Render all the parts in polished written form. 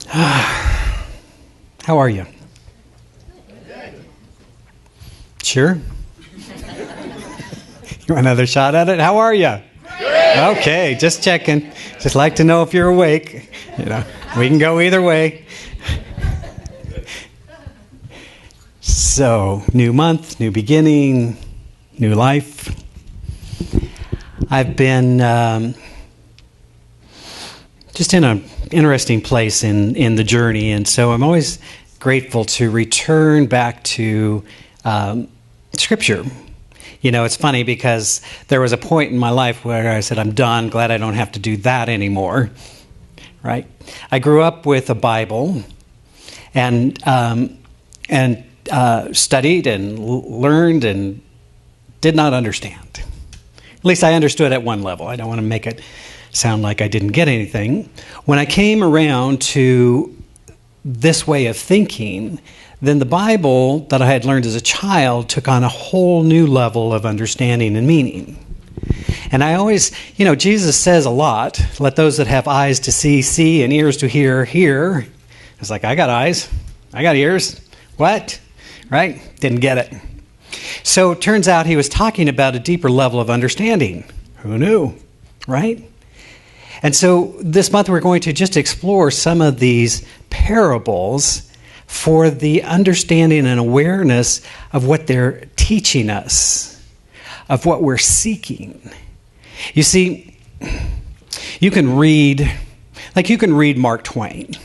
How are you? Sure? You want another shot at it? How are you? Okay, just checking. Just like to know if you're awake. You know, we can go either way. So, new month, new beginning, new life. I've been just in an interesting place in the journey, and so I'm always grateful to return back to Scripture. You know, it's funny because there was a point in my life where I said, I'm done, glad I don't have to do that anymore, right? I grew up with a Bible and studied and learned and did not understand. At least I understood at one level. I don't want to make it sound like I didn't get anything. When I came around to this way of thinking, then the Bible that I had learned as a child took on a whole new level of understanding and meaning. And I always, Jesus says a lot, let those that have eyes to see, see, and ears to hear, hear. It's like, I got eyes, I got ears. What? Right? Didn't get it. So it turns out he was talking about a deeper level of understanding. Who knew? Right? And so this month we're going to just explore some of these parables for the understanding and awareness of what they're teaching us, of what we're seeking. You see, you can read Mark Twain.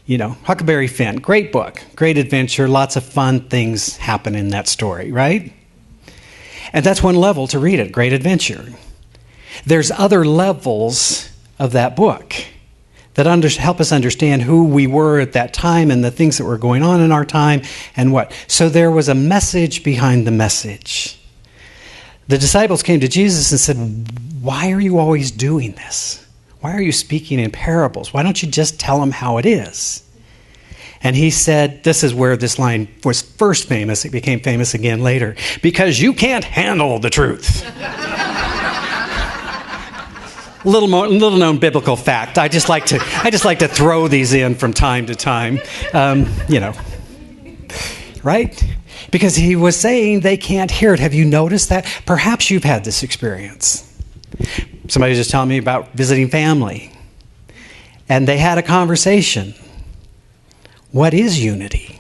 Huckleberry Finn, great book, great adventure, lots of fun things happen in that story, right? And that's one level to read it, great adventure. There's other levels of that book that help us understand who we were at that time and the things that were going on in our time and what. So there was a message behind the message. The disciples came to Jesus and said, why are you always doing this? Why are you speaking in parables? Why don't you just tell them how it is? And he said, this is where this line was first famous. It became famous again later. Because you can't handle the truth. Little known biblical fact. I just like to throw these in from time to time. Right? Because he was saying they can't hear it. Have you noticed that? Perhaps you've had this experience. Somebody was just telling me about visiting family. And they had a conversation. What is unity?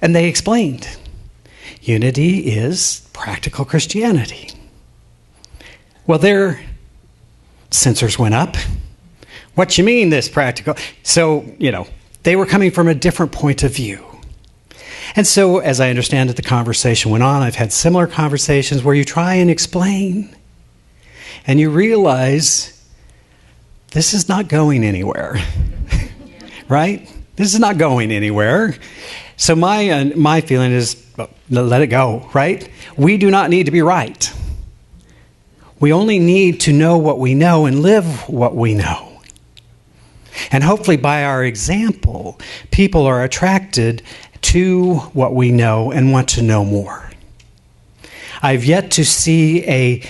And they explained. Unity is practical Christianity. Well, their sensors went up. What you mean, this practical? So, they were coming from a different point of view. And so, as I understand it, the conversation went on. I've had similar conversations where you try and explain, and you realize this is not going anywhere, right? This is not going anywhere. So my feeling is, let it go, right? We do not need to be right. We only need to know what we know and live what we know. And hopefully by our example, people are attracted to what we know and want to know more. I've yet to see a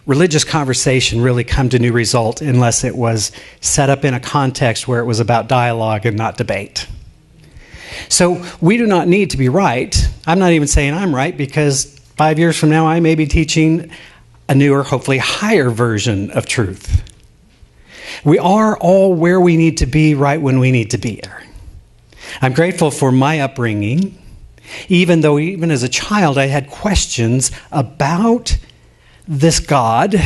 religious conversation really come to new result unless it was set up in a context where it was about dialogue and not debate. So we do not need to be right. I'm not even saying I'm right, because 5 years from now I may be teaching a newer, hopefully higher version of truth. We are all where we need to be right when we need to be there. I'm grateful for my upbringing, even though even as a child I had questions about this God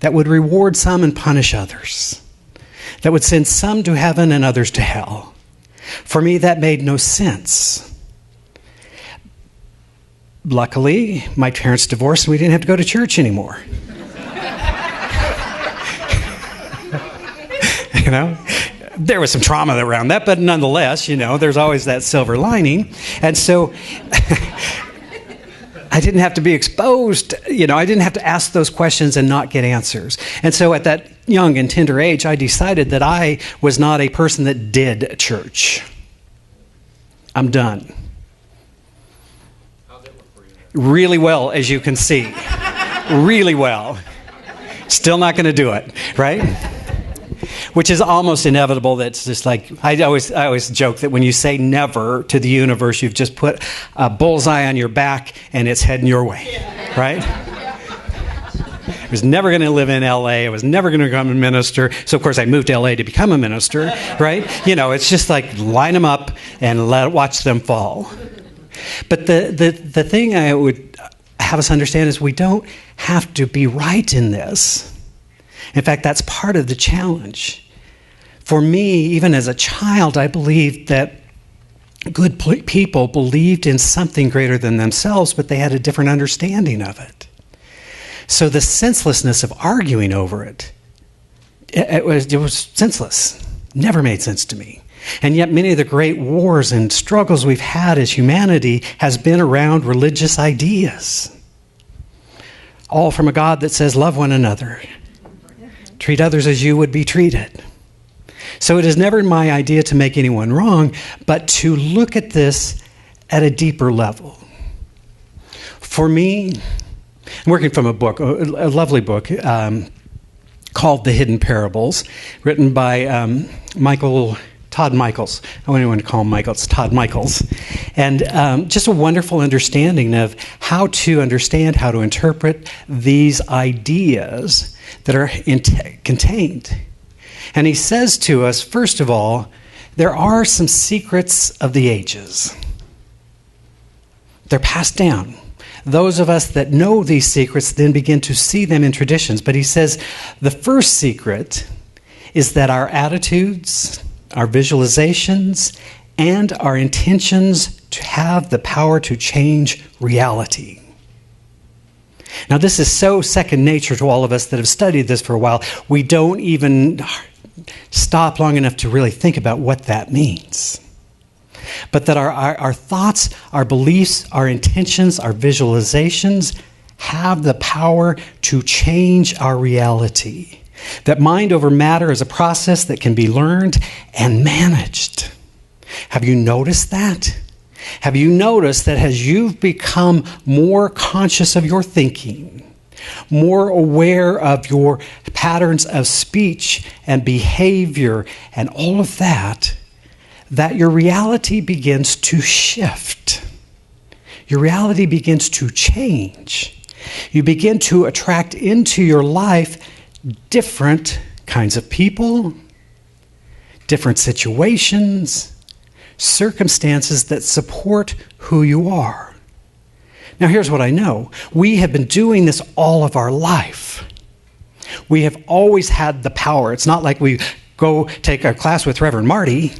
that would reward some and punish others, that would send some to heaven and others to hell. For me, that made no sense. Luckily, my parents divorced and we didn't have to go to church anymore. There was some trauma around that, but nonetheless, there's always that silver lining. And so I didn't have to be exposed. I didn't have to ask those questions and not get answers. And so at that young and tender age, I decided that I was not a person that did church. I'm done. How'd that work for you? Really well, as you can see. Really well. Still not going to do it, right? Which is almost inevitable. That's just like, I always joke that when you say never to the universe, you've just put a bullseye on your back and it's heading your way, right? I was never going to live in L.A. I was never going to become a minister. So, of course, I moved to L.A. to become a minister, right? It's just like line them up and watch them fall. But the thing I would have us understand is we don't have to be right in this. In fact, that's part of the challenge. For me, even as a child, I believed that good people believed in something greater than themselves, but they had a different understanding of it. So the senselessness of arguing over it was senseless. Never made sense to me. And yet many of the great wars and struggles we've had as humanity has been around religious ideas. All from a God that says, love one another. Treat others as you would be treated. So it is never my idea to make anyone wrong, but to look at this at a deeper level. For me, I'm working from a book, a lovely book, called The Hidden Parables, written by Todd Michaels. I don't want to call him Michael, it's Todd Michaels. And just a wonderful understanding of how to understand, how to interpret these ideas that are contained. And he says to us, first of all, there are some secrets of the ages. They're passed down. Those of us that know these secrets then begin to see them in traditions. But he says the first secret is that our attitudes, our visualizations, and our intentions to have the power to change reality. Now, this is so second nature to all of us that have studied this for a while. We don't even stop long enough to really think about what that means. But that our thoughts, our beliefs, our intentions, our visualizations have the power to change our reality. That mind over matter is a process that can be learned and managed. Have you noticed that? Have you noticed that as you've become more conscious of your thinking, more aware of your patterns of speech and behavior and all of that, that your reality begins to shift. Your reality begins to change. You begin to attract into your life different kinds of people, different situations, circumstances that support who you are. Now, here's what I know. We have been doing this all of our life. We have always had the power. It's not like we go take a class with Reverend Marty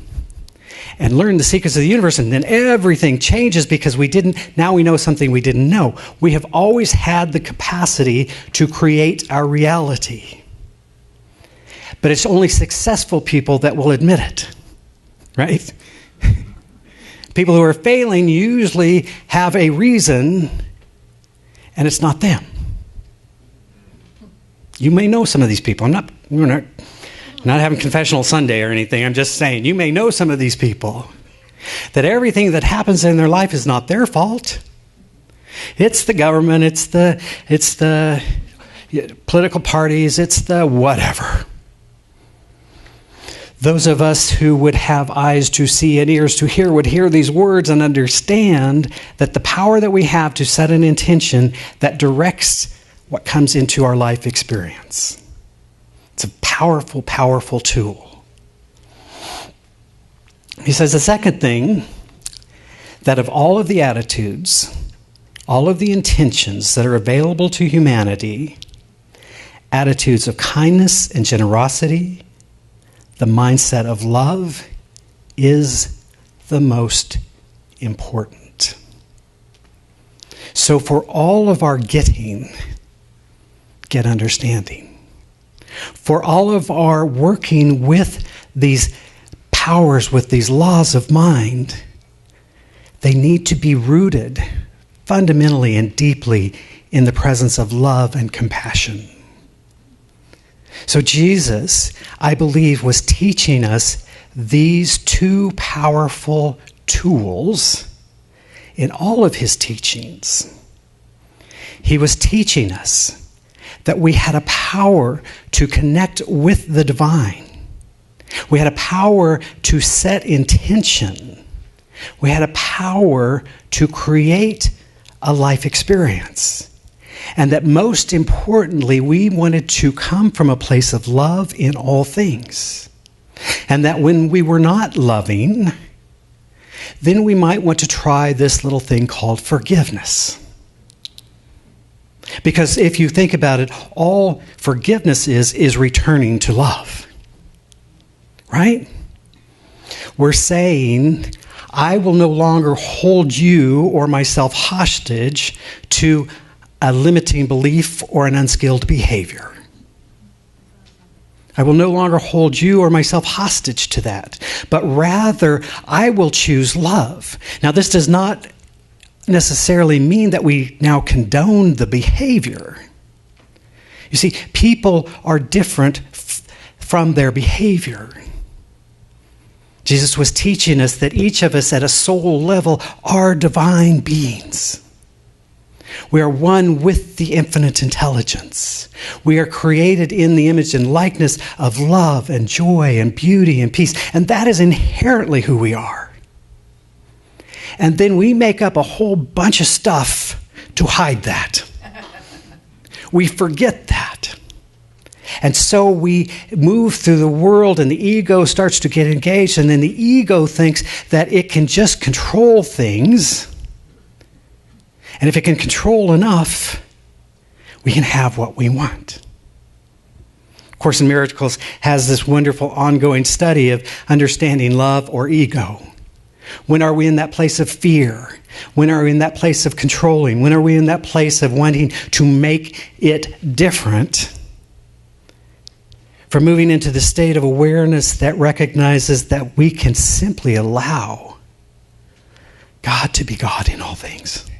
and learn the secrets of the universe and then everything changes because now we know something we didn't know. We have always had the capacity to create our reality. But it's only successful people that will admit it, right? People who are failing usually have a reason, and it's not them. You may know some of these people. We're not having confessional Sunday or anything. I'm just saying, you may know some of these people. That everything that happens in their life is not their fault. It's the government, it's the political parties, it's the whatever. Those of us who would have eyes to see and ears to hear would hear these words and understand that the power that we have to set an intention that directs what comes into our life experience. It's a powerful, powerful tool. He says the second thing, that of all of the attitudes, all of the intentions that are available to humanity, attitudes of kindness and generosity, the mindset of love is the most important. So for all of our getting, get understanding. For all of our working with these powers, with these laws of mind, they need to be rooted fundamentally and deeply in the presence of love and compassion. So Jesus, I believe, was teaching us these two powerful tools in all of his teachings. He was teaching us that we had a power to connect with the divine. We had a power to set intention. We had a power to create a life experience. And that most importantly, we wanted to come from a place of love in all things. And that when we were not loving, then we might want to try this little thing called forgiveness. Because if you think about it, all forgiveness is returning to love. Right? We're saying, I will no longer hold you or myself hostage to a limiting belief or an unskilled behavior. I will no longer hold you or myself hostage to that, but rather I will choose love. Now, this does not necessarily mean that we now condone the behavior. You see, people are different from their behavior. Jesus was teaching us that each of us at a soul level are divine beings. We are one with the infinite intelligence. We are created in the image and likeness of love and joy and beauty and peace. And that is inherently who we are. And then we make up a whole bunch of stuff to hide that. We forget that. And so we move through the world and the ego starts to get engaged, and then the ego thinks that it can just control things. And if it can control enough, we can have what we want. Course in Miracles has this wonderful ongoing study of understanding love or ego. When are we in that place of fear? When are we in that place of controlling? When are we in that place of wanting to make it different? From moving into the state of awareness that recognizes that we can simply allow God to be God in all things.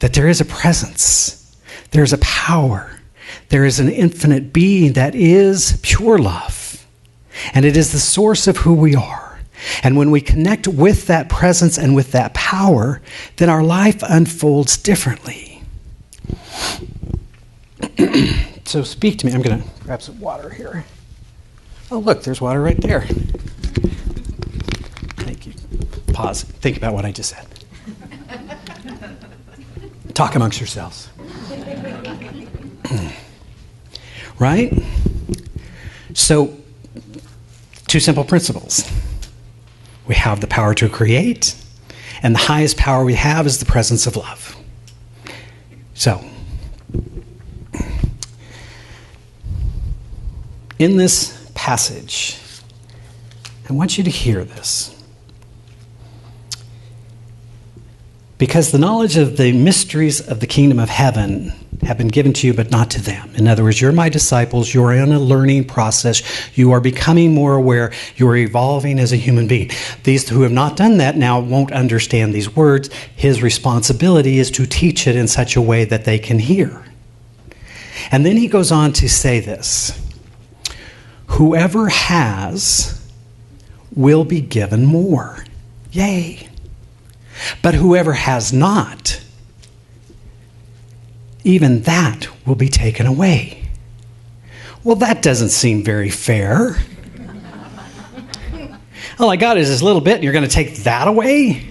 That there is a presence, there is a power, there is an infinite being that is pure love. And it is the source of who we are. And when we connect with that presence and with that power, then our life unfolds differently. So speak to me. I'm going to grab some water here. Oh, look, there's water right there. Thank you. Pause. Think about what I just said. Talk amongst yourselves. Right? So, two simple principles. We have the power to create, and the highest power we have is the presence of love. So, in this passage, I want you to hear this. Because the knowledge of the mysteries of the kingdom of heaven have been given to you, but not to them. In other words, you're my disciples. You're in a learning process. You are becoming more aware. You are evolving as a human being. These who have not done that now won't understand these words. His responsibility is to teach it in such a way that they can hear. And then he goes on to say this. Whoever has will be given more. Yay. But whoever has not, even that will be taken away. Well, that doesn't seem very fair. All I got is this little bit, and you're going to take that away?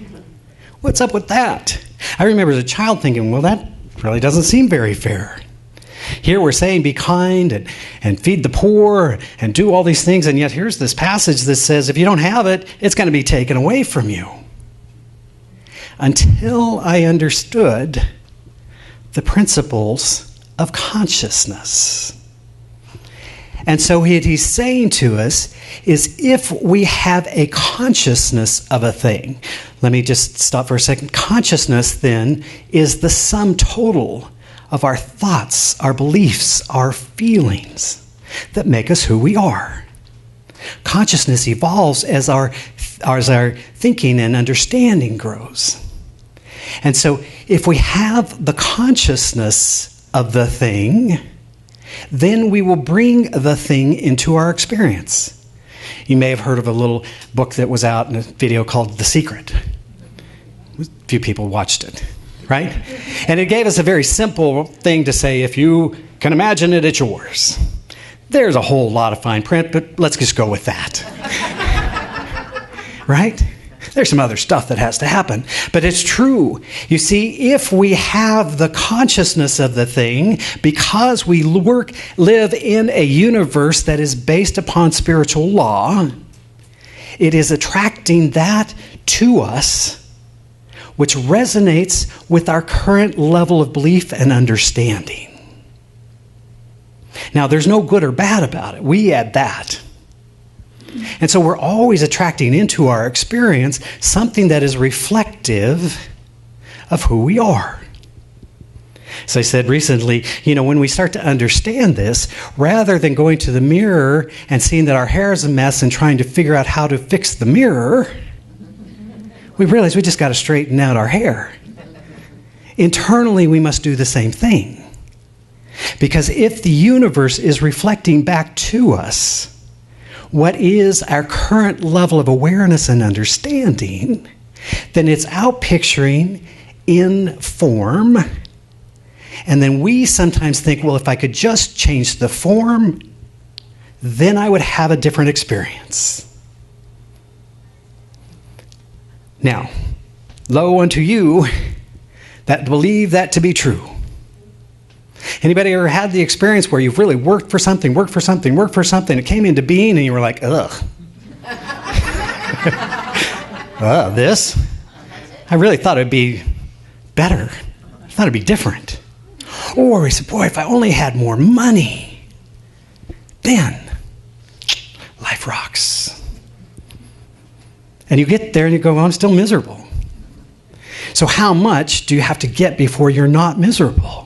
What's up with that? I remember as a child thinking, well, that really doesn't seem very fair. Here we're saying be kind and feed the poor and do all these things, and yet here's this passage that says if you don't have it, it's going to be taken away from you. Until I understood the principles of consciousness. And so what he's saying to us is if we have a consciousness of a thing, let me just stop for a second. Consciousness then is the sum total of our thoughts, our beliefs, our feelings that make us who we are. Consciousness evolves as our thinking and understanding grows. And so if we have the consciousness of the thing, then we will bring the thing into our experience. You may have heard of a little book that was out in a video called The Secret. A few people watched it. right? And it gave us a very simple thing to say, if you can imagine it, it's yours. There's a whole lot of fine print, but let's just go with that. Right? There's some other stuff that has to happen, but it's true. You see, if we have the consciousness of the thing, because we live in a universe that is based upon spiritual law, it is attracting that to us, which resonates with our current level of belief and understanding. Now, there's no good or bad about it. We add that. And so we're always attracting into our experience something that is reflective of who we are. As I said recently, when we start to understand this, rather than going to the mirror and seeing that our hair is a mess and trying to figure out how to fix the mirror, we realize we just got to straighten out our hair. Internally, we must do the same thing. Because if the universe is reflecting back to us what is our current level of awareness and understanding, then it's outpicturing in form. And then we sometimes think, well, if I could just change the form, then I would have a different experience. Now, lo unto you that believe that to be true. Anybody ever had the experience where you've really worked for something, it came into being, and you were like, ugh. This? I really thought it'd be better. I thought it'd be different. Or we said, boy, if I only had more money, then life rocks. And you get there and you go, well, I'm still miserable. So how much do you have to get before you're not miserable?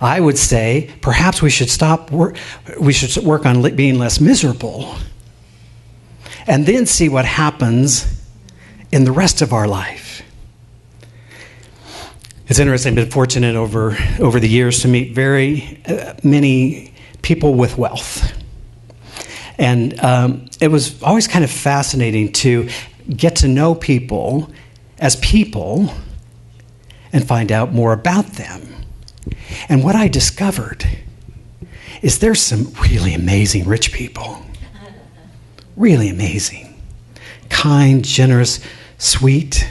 I would say perhaps we should work on being less miserable and then see what happens in the rest of our life. It's interesting. I've been fortunate over the years to meet very many people with wealth. And it was always kind of fascinating to get to know people as people and find out more about them. And what I discovered is there's some really amazing rich people. Really amazing. Kind, generous, sweet.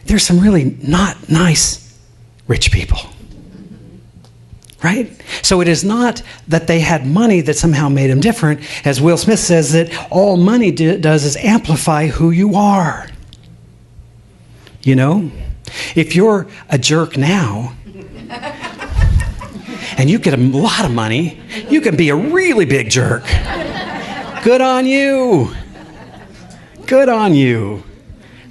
There's some really not nice rich people. Right? So it is not that they had money that somehow made them different. As Will Smith says, that all money does is amplify who you are. If you're a jerk now, and you get a lot of money, you can be a really big jerk. Good on you. Good on you.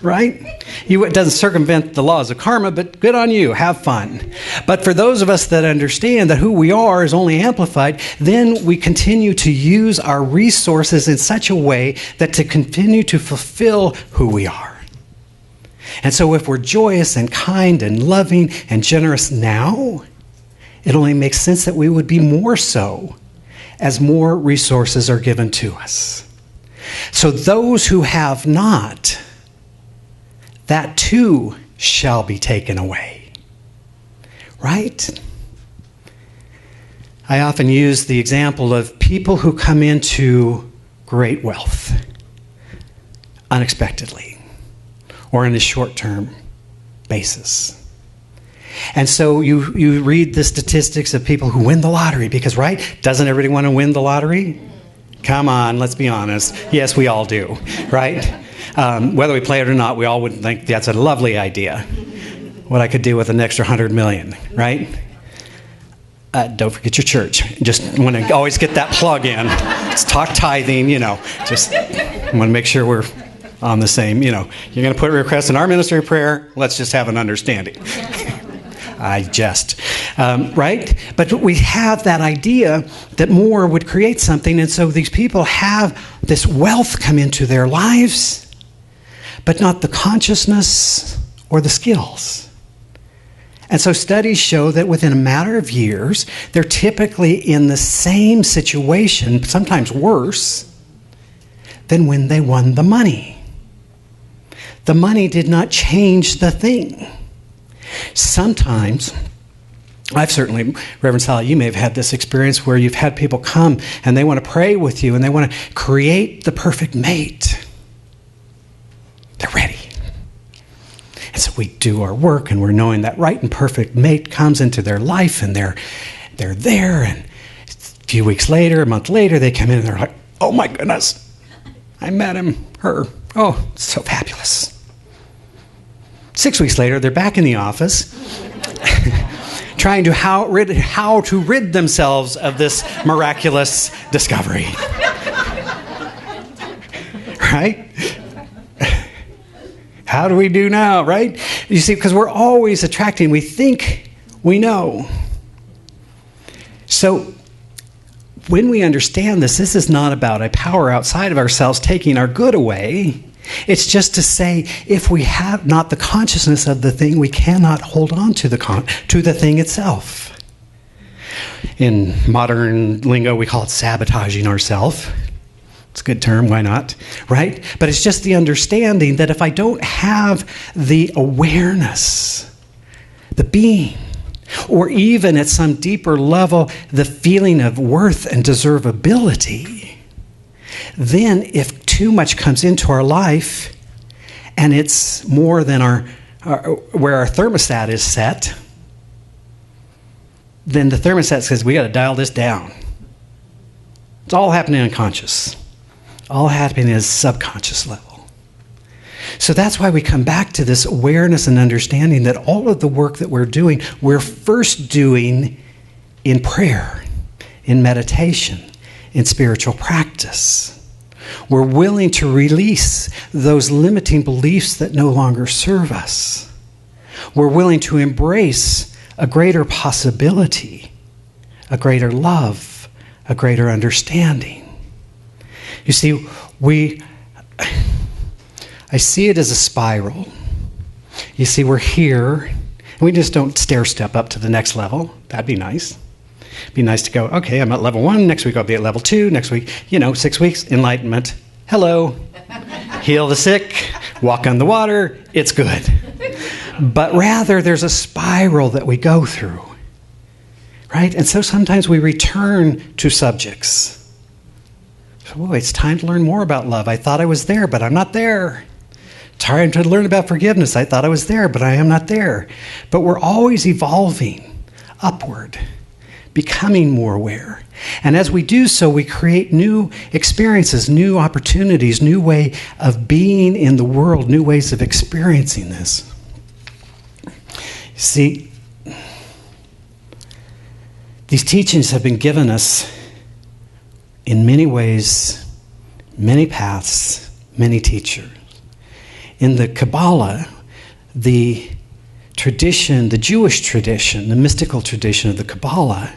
Right? It doesn't circumvent the laws of karma, but good on you. Have fun. But for those of us that understand that who we are is only amplified, then we continue to use our resources in such a way that to continue to fulfill who we are. And so if we're joyous and kind and loving and generous now, it only makes sense that we would be more so as more resources are given to us. So those who have not, that too shall be taken away. Right? I often use the example of people who come into great wealth unexpectedly or in a short-term basis. And so you read the statistics of people who win the lottery because, right? Doesn't everybody want to win the lottery? Come on, let's be honest. Yes, we all do, right? Whether we play it or not, we all would think that's a lovely idea. What I could do with an extra 100 million, right? Don't forget your church. Just want to always get that plug in. Let's talk tithing, Just want to make sure we're on the same, You're going to put a request in our ministry of prayer. Let's just have an understanding. I jest, right? But we have that idea that more would create something, and so these people have this wealth come into their lives, but not the consciousness or the skills. And so studies show that within a matter of years, they're typically in the same situation, sometimes worse, than when they won the money. The money did not change the thing. Sometimes, Reverend Sally, you may have had this experience where you've had people come and they want to pray with you and they want to create the perfect mate. They're ready. And so we do our work and we're knowing that right and perfect mate comes into their life and they're there, and a few weeks later, a month later, they come in and they're like, oh my goodness, I met him, her. Oh, so fabulous. 6 weeks later, they're back in the office trying to how to rid themselves of this miraculous discovery. Right? How do we do now, right? You see, because we're always attracting, we think we know. So when we understand this is not about a power outside of ourselves taking our good away. It's just to say, if we have not the consciousness of the thing, we cannot hold on to the thing itself. In modern lingo, we call it sabotaging ourselves. It's a good term, why not? Right? But it's just the understanding that if I don't have the awareness, the being, or even at some deeper level, the feeling of worth and deservability, then if too much comes into our life and it's more than where our thermostat is set, then the thermostat says we got to dial this down. It's all happening unconscious. All happening at a subconscious level. So that's why we come back to this awareness and understanding that all of the work that we're first doing in prayer, in meditation, in spiritual practice. We're willing to release those limiting beliefs that no longer serve us. We're willing to embrace a greater possibility, a greater love, a greater understanding. You see, I see it as a spiral. You see, we're here, and we just don't stair-step up to the next level. That'd be nice. It'd be nice to go, okay, I'm at level 1, next week I'll be at level 2, next week, 6 weeks, enlightenment. Hello. Heal the sick, walk on the water, it's good. But rather, there's a spiral that we go through, right? And so sometimes we return to subjects. Oh, it's time to learn more about love. I thought I was there, but I'm not there. Time to learn about forgiveness. I thought I was there, but I am not there. But we're always evolving upward, becoming more aware. And as we do so, we create new experiences, new opportunities, new way of being in the world, new ways of experiencing this. See, these teachings have been given us in many ways, many paths, many teachers. In the Kabbalah, the tradition, the Jewish tradition, the mystical tradition of the Kabbalah,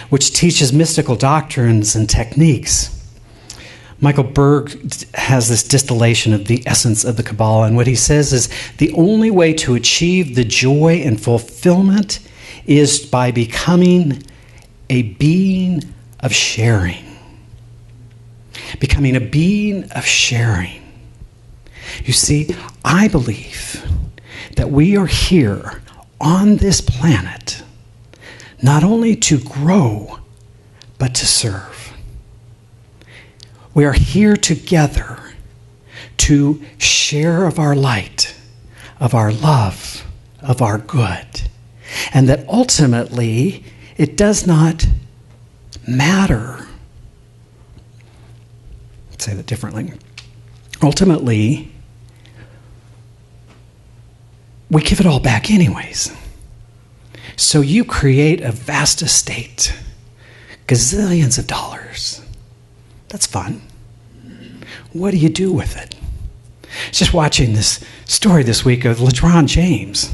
which teaches mystical doctrines and techniques, Michael Berg has this distillation of the essence of the Kabbalah, and what he says is the only way to achieve the joy and fulfillment is by becoming a being of sharing. Becoming a being of sharing. You see, I believe that we are here on this planet not only to grow, but to serve. We are here together to share of our light, of our love, of our good. And that ultimately, it does not matter. Let's say that differently. Ultimately, we give it all back anyways. So you create a vast estate, gazillions of dollars. That's fun. What do you do with it? Just watching this story this week of LeBron James,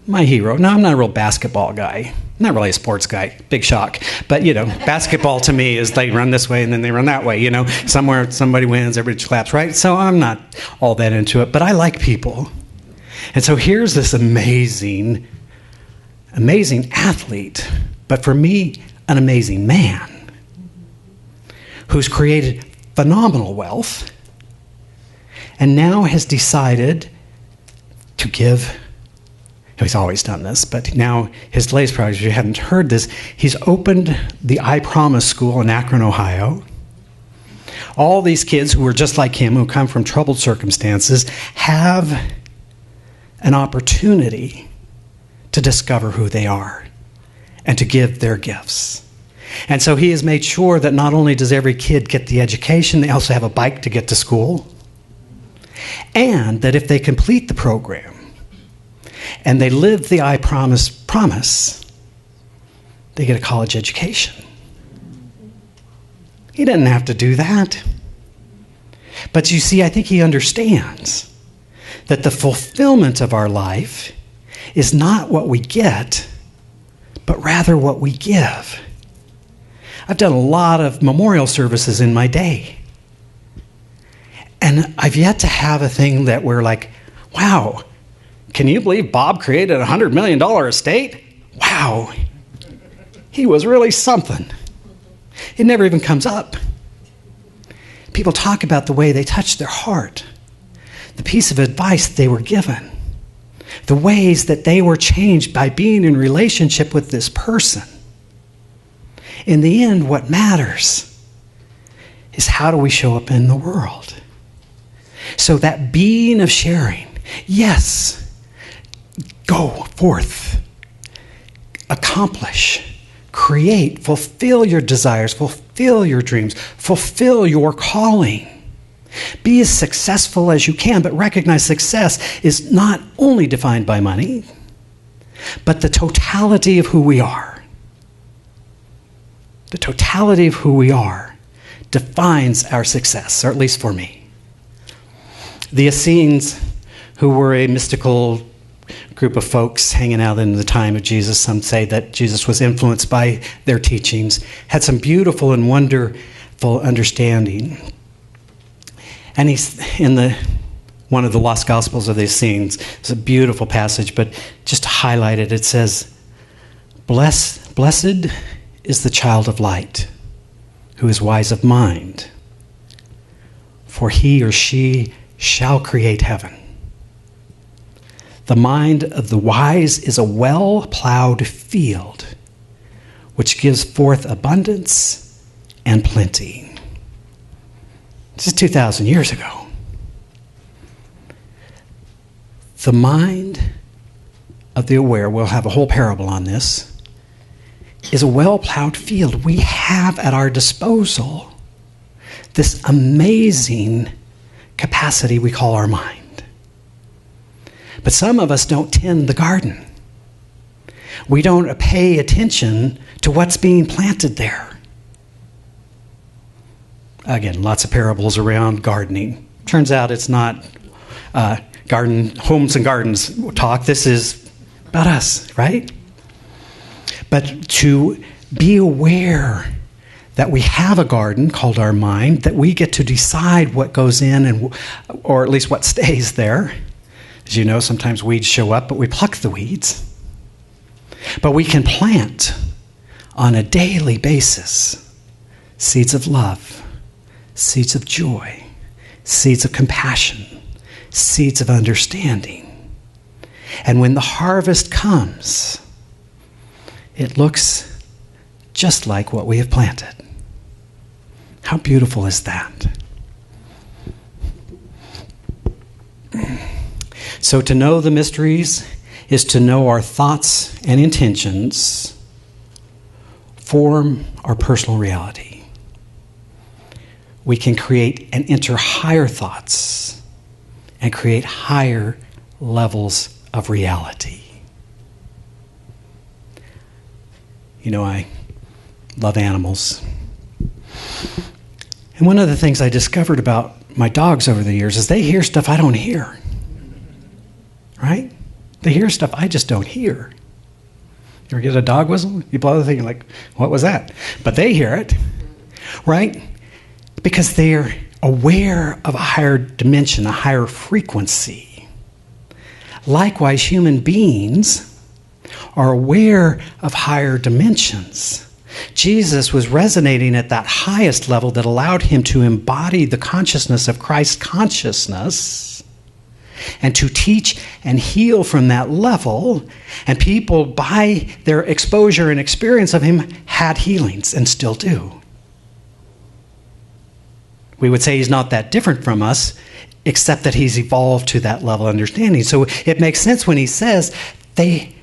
my hero. Now, I'm not a real basketball guy. I'm not really a sports guy. Big shock. But, basketball to me is they run this way and then they run that way. Somewhere somebody wins, everybody claps, right? So I'm not all that into it. But I like people. And so here's this amazing athlete, but for me, an amazing man who's created phenomenal wealth and now has decided to give He's always done this, but now his latest project, if you haven't heard this, he's opened the I Promise School in Akron, Ohio. All these kids who are just like him, who come from troubled circumstances, have an opportunity to discover who they are and to give their gifts. And so he has made sure that not only does every kid get the education, they also have a bike to get to school, and that if they complete the program and they live the I promise, they get a college education. He didn't have to do that. But you see, I think he understands that the fulfillment of our life is not what we get, but rather what we give. I've done a lot of memorial services in my day. And I've yet to have a thing that we're like, wow, can you believe Bob created a $100 million estate? Wow, he was really something. It never even comes up. People talk about the way they touched their heart, the piece of advice they were given, the ways that they were changed by being in relationship with this person. In the end, what matters is how do we show up in the world? So that being of sharing, yes, go forth, accomplish, create, fulfill your desires, fulfill your dreams, fulfill your calling. Be as successful as you can, but recognize success is not only defined by money, but the totality of who we are. The totality of who we are defines our success, or at least for me. The Essenes, who were a mystical group of folks hanging out in the time of Jesus, some say that Jesus was influenced by their teachings, had some beautiful and wonderful understanding. And he's in one of the Lost Gospels of the Essenes. It's a beautiful passage, but just to highlight it, it says, Blessed is the child of light, who is wise of mind, for he or she shall create heaven. The mind of the wise is a well-plowed field, which gives forth abundance and plenty. This is 2,000 years ago. The mind of the aware, we'll have a whole parable on this, is a well-plowed field. We have at our disposal this amazing capacity we call our mind. But some of us don't tend the garden. We don't pay attention to what's being planted there. Again, lots of parables around gardening. Turns out it's not homes and gardens talk. This is about us, right? But to be aware that we have a garden called our mind, that we get to decide what goes in or at least what stays there. As you know, sometimes weeds show up, but we pluck the weeds. But we can plant on a daily basis seeds of love, seeds of joy, seeds of compassion, seeds of understanding. And when the harvest comes, it looks just like what we have planted. How beautiful is that? So to know the mysteries is to know our thoughts and intentions form our personal reality. We can create and enter higher thoughts and create higher levels of reality. You know, I love animals. And one of the things I discovered about my dogs over the years is they hear stuff I don't hear. Right? They hear stuff I just don't hear. You ever get a dog whistle? You blow the thing, you're like, what was that? But they hear it, right? Because they're aware of a higher dimension, a higher frequency. Likewise, human beings are aware of higher dimensions. Jesus was resonating at that highest level that allowed him to embody the consciousness of Christ's consciousness. and to teach and heal from that level. And people, by their exposure and experience of him, had healings and still do. We would say he's not that different from us, except that he's evolved to that level of understanding. So it makes sense when he says they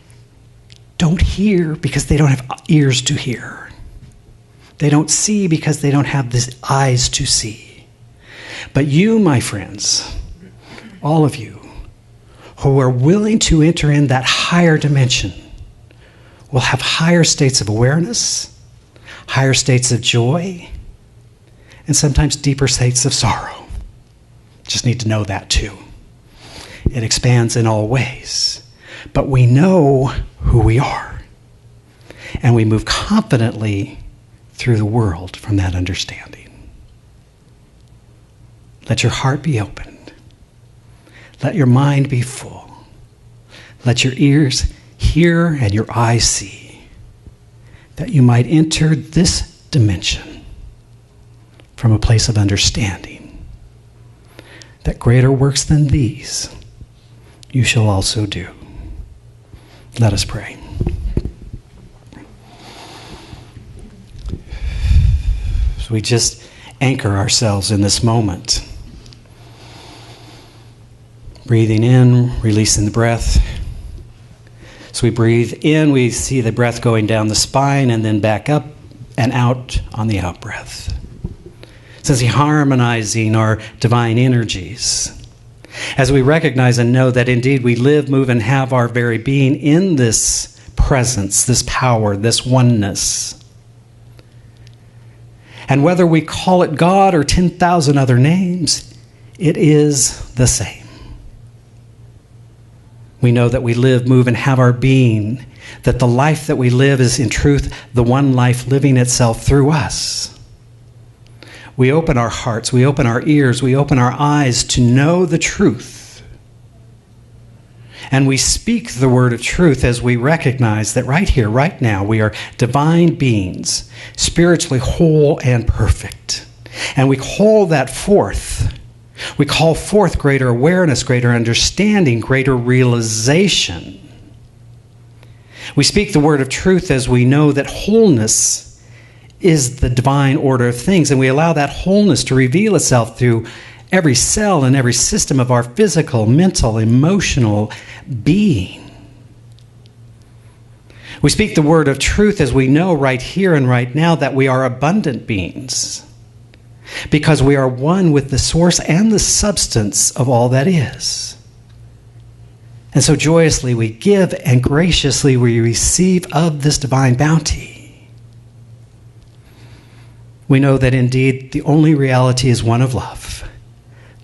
don't hear because they don't have ears to hear. They don't see because they don't have the eyes to see. But you, my friends, all of you who are willing to enter in that higher dimension will have higher states of awareness, higher states of joy, and sometimes deeper states of sorrow. Just need to know that too. It expands in all ways. But we know who we are. And we move confidently through the world from that understanding. Let your heart be opened. Let your mind be full. Let your ears hear and your eyes see, that you might enter this dimension from a place of understanding, that greater works than these you shall also do. Let us pray. So we just anchor ourselves in this moment. Breathing in, releasing the breath. So we breathe in, we see the breath going down the spine and then back up and out on the out breath. Since harmonizing our divine energies. As we recognize and know that indeed we live, move, and have our very being in this presence, this power, this oneness. And whether we call it God or 10,000 other names, it is the same. We know that we live, move, and have our being, that the life that we live is in truth the one life living itself through us. We open our hearts, we open our ears, we open our eyes to know the truth. And we speak the word of truth as we recognize that right here, right now, we are divine beings, spiritually whole and perfect. And we call that forth. We call forth greater awareness, greater understanding, greater realization. We speak the word of truth as we know that wholeness is the divine order of things, and we allow that wholeness to reveal itself through every cell and every system of our physical, mental, emotional being. We speak the word of truth as we know right here and right now that we are abundant beings, because we are one with the source and the substance of all that is. And so joyously we give and graciously we receive of this divine bounty. We know that indeed the only reality is one of love,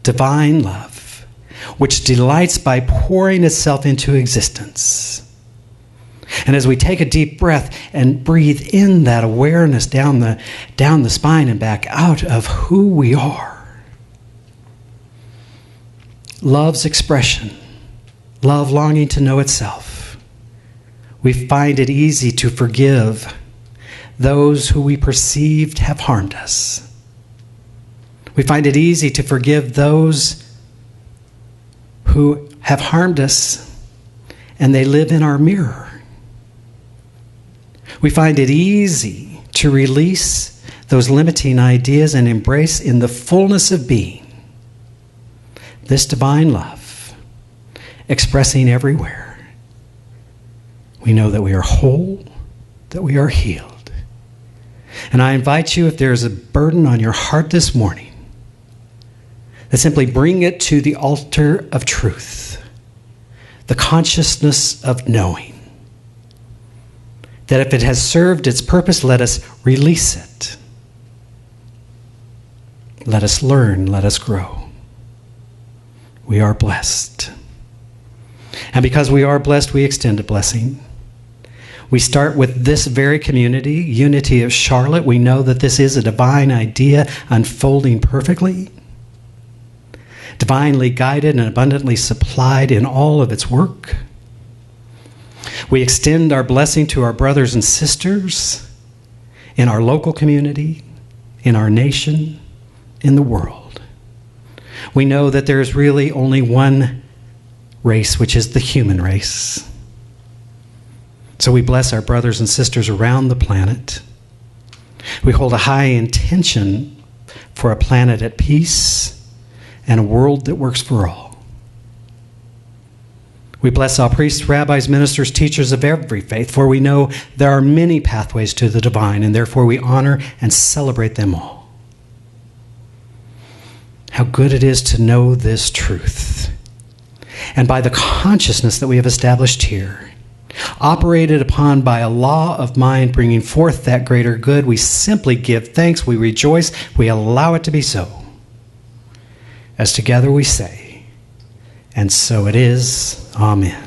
divine love, which delights by pouring itself into existence. And as we take a deep breath and breathe in that awareness down the spine and back out of who we are, love's expression, love longing to know itself, we find it easy to forgive those who we perceived have harmed us. We find it easy to forgive those who have harmed us and they live in our mirror. We find it easy to release those limiting ideas and embrace in the fullness of being this divine love expressing everywhere. We know that we are whole, that we are healed. And I invite you, if there is a burden on your heart this morning, that simply bring it to the altar of truth, the consciousness of knowing. That if it has served its purpose, let us release it. Let us learn, let us grow. We are blessed. And because we are blessed, we extend a blessing. We start with this very community, Unity of Charlotte. We know that this is a divine idea unfolding perfectly, divinely guided and abundantly supplied in all of its work. We extend our blessing to our brothers and sisters in our local community, in our nation, in the world. We know that there is really only one race, which is the human race. So we bless our brothers and sisters around the planet. We hold a high intention for a planet at peace and a world that works for all. We bless all priests, rabbis, ministers, teachers of every faith, for we know there are many pathways to the divine, and therefore we honor and celebrate them all. How good it is to know this truth. And by the consciousness that we have established here, operated upon by a law of mind bringing forth that greater good, we simply give thanks, we rejoice, we allow it to be so. As together we say, and so it is. Amen.